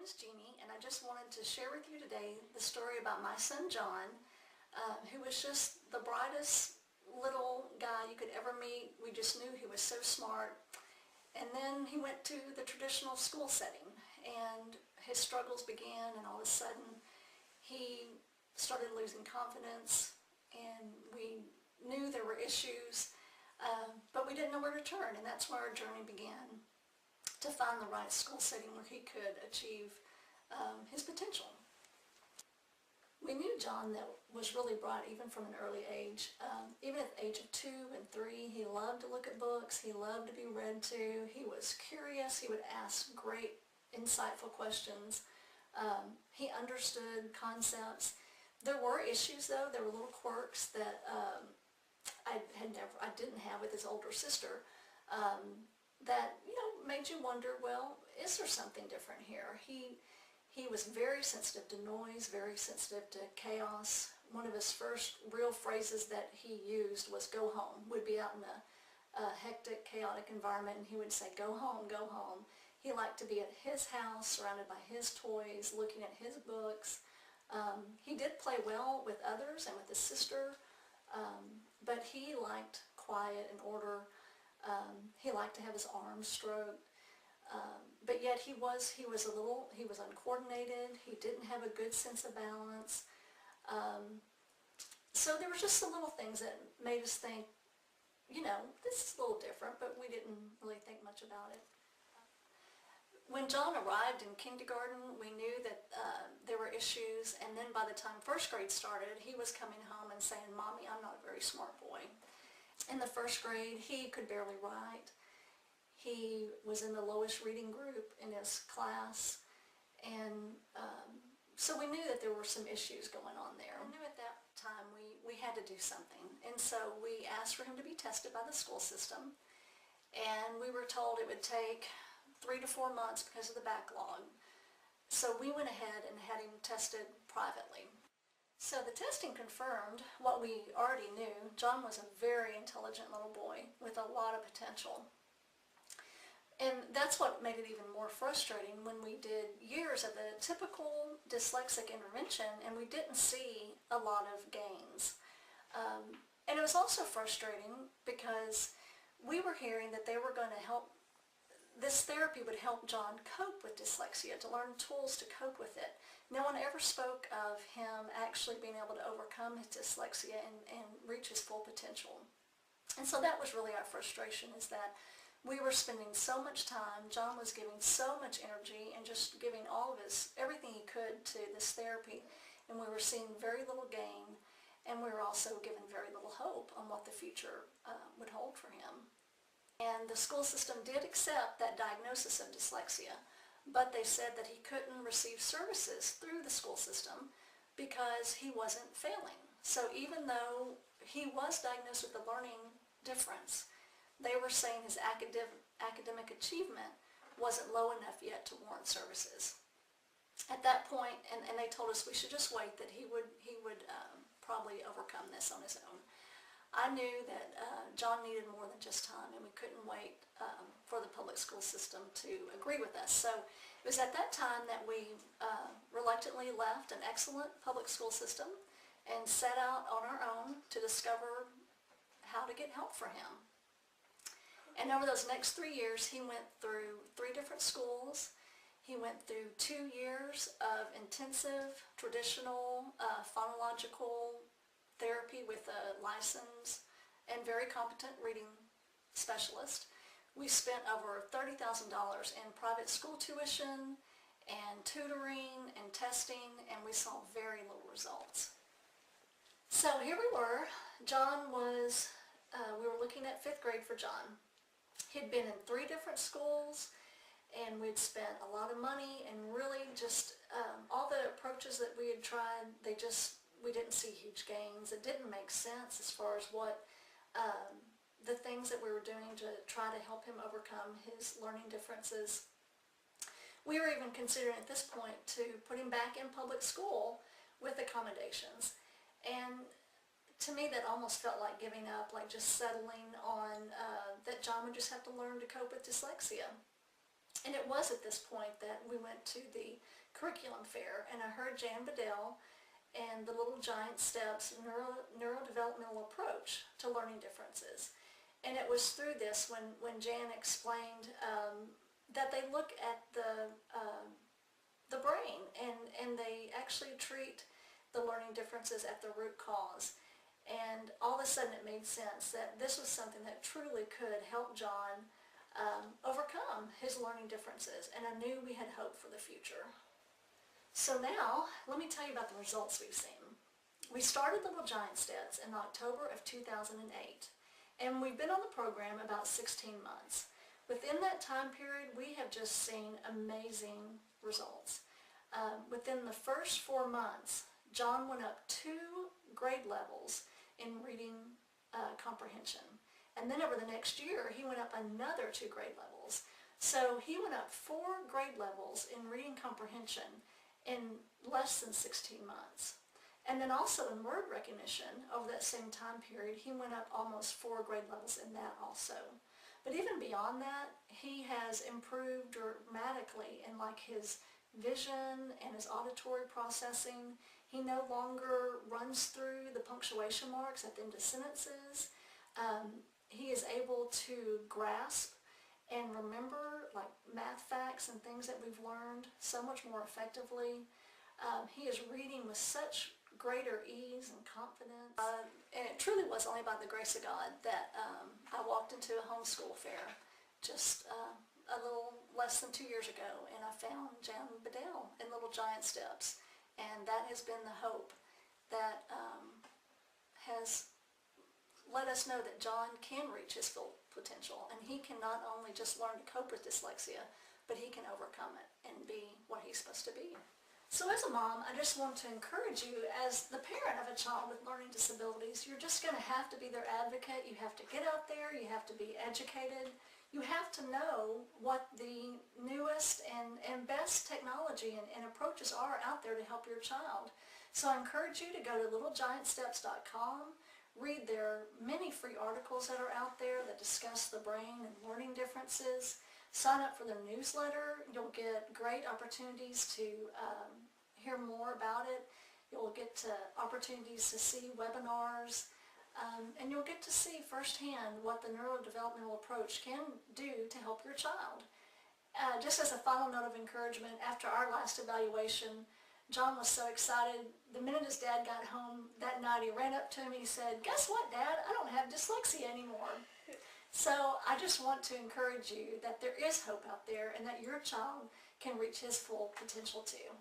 is Jeannie, and I just wanted to share with you today the story about my son John, who was just the brightest little guy you could ever meet. We just knew he was so smart. And then he went to the traditional school setting, and his struggles began, and all of a sudden he started losing confidence, and we knew there were issues, but we didn't know where to turn, and that's where our journey began, to find the right school setting where he could achieve his potential. We knew John that was really bright even from an early age. Even at the age of 2 and 3, he loved to look at books, he loved to be read to, he was curious, he would ask great, insightful questions. He understood concepts. There were issues though, there were little quirks that I didn't have with his older sister. That made you wonder, well, is there something different here? He was very sensitive to noise, very sensitive to chaos. One of his first real phrases that he used was "go home." We'd be out in a hectic, chaotic environment, and he would say, "Go home, go home." He liked to be at his house, surrounded by his toys, looking at his books. He did play well with others and with his sister, but he liked quiet and order. He liked to have his arms stroked, but yet he was uncoordinated. He didn't have a good sense of balance. So there were just some little things that made us think, this is a little different, but we didn't really think much about it. When John arrived in kindergarten, we knew that there were issues, and then by the time first grade started, he was coming home and saying, "Mommy, I'm not a very smart boy." In the first grade, he could barely write. He was in the lowest reading group in his class, and so we knew that there were some issues going on there. We knew at that time we had to do something, and so we asked for him to be tested by the school system, and we were told it would take 3 to 4 months because of the backlog. So we went ahead and had him tested privately. So the testing confirmed what we already knew. John was a very intelligent little boy with a lot of potential. And that's what made it even more frustrating when we did years of the typical dyslexic intervention and we didn't see a lot of gains. And it was also frustrating because we were hearing that they were going to help, this therapy would help John cope with dyslexia, to learn tools to cope with it. No one ever spoke of him actually being able to overcome his dyslexia and reach his full potential. And so that was really our frustration, is that we were spending so much time, John was giving so much energy and just giving all of everything he could to this therapy, and we were seeing very little gain, and we were also given very little hope on what the future would hold for him. And the school system did accept that diagnosis of dyslexia, but they said that he couldn't receive services through the school system because he wasn't failing. So even though he was diagnosed with a learning difference, they were saying his academic achievement wasn't low enough yet to warrant services. At that point, and they told us we should just wait, that he would probably overcome this on his own. I knew that John needed more than just time, and we couldn't wait for the public school system to agree with us. So it was at that time that we reluctantly left an excellent public school system and set out on our own to discover how to get help for him. And over those next 3 years, he went through 3 different schools. He went through 2 years of intensive, traditional, phonological therapy with a licensed and very competent reading specialist. We spent over $30,000 in private school tuition and tutoring and testing, and we saw very little results. So here we were. John was, we were looking at 5th grade for John. He'd been in 3 different schools, and we'd spent a lot of money, and really just all the approaches that we had tried, we didn't see huge gains. It didn't make sense as far as what the things that we were doing to try to help him overcome his learning differences. We were even considering at this point to put him back in public school with accommodations. And to me that almost felt like giving up, like just settling on that John would just have to learn to cope with dyslexia. And it was at this point that we went to the curriculum fair, and I heard Jan Bedell and the Little Giant Steps neurodevelopmental approach to learning differences. And it was through this when Jan explained that they look at the brain and they actually treat the learning differences at the root cause. And all of a sudden it made sense that this was something that truly could help John overcome his learning differences, and I knew we had hope for the future. So now, let me tell you about the results we've seen. We started Little Giant Steps in October of 2008, and we've been on the program about 16 months. Within that time period, we have just seen amazing results. Within the first 4 months, John went up 2 grade levels in reading comprehension. And then over the next year, he went up another 2 grade levels. So he went up 4 grade levels in reading comprehension in less than 16 months. And then also in word recognition, over that same time period, he went up almost 4 grade levels in that also. But even beyond that, he has improved dramatically in like his vision and his auditory processing. He no longer runs through the punctuation marks at the end of sentences. He is able to grasp and remember like math facts and things that we've learned so much more effectively. He is reading with such greater ease and confidence. And it truly was only by the grace of God that I walked into a homeschool fair just a little less than 2 years ago, and I found Jan Bedell in Little Giant Steps. And that has been the hope that has let us know that John can reach his full potential, and he can not only just learn to cope with dyslexia, but he can overcome it and be what he's supposed to be. So as a mom, I just want to encourage you, as the parent of a child with learning disabilities, you're just going to have to be their advocate. You have to get out there. You have to be educated. You have to know what the newest and best technology and approaches are out there to help your child. So I encourage you to go to littlegiantsteps.com, read their many free articles that are out there that discuss the brain and learning differences. Sign up for their newsletter. You'll get great opportunities to hear more about it. You'll get opportunities to see webinars. And you'll get to see firsthand what the neurodevelopmental approach can do to help your child. Just as a final note of encouragement, after our last evaluation, John was so excited. The minute his dad got home that night, he ran up to him and he said, "Guess what, Dad? I don't have dyslexia anymore." So I just want to encourage you that there is hope out there and that your child can reach his full potential too.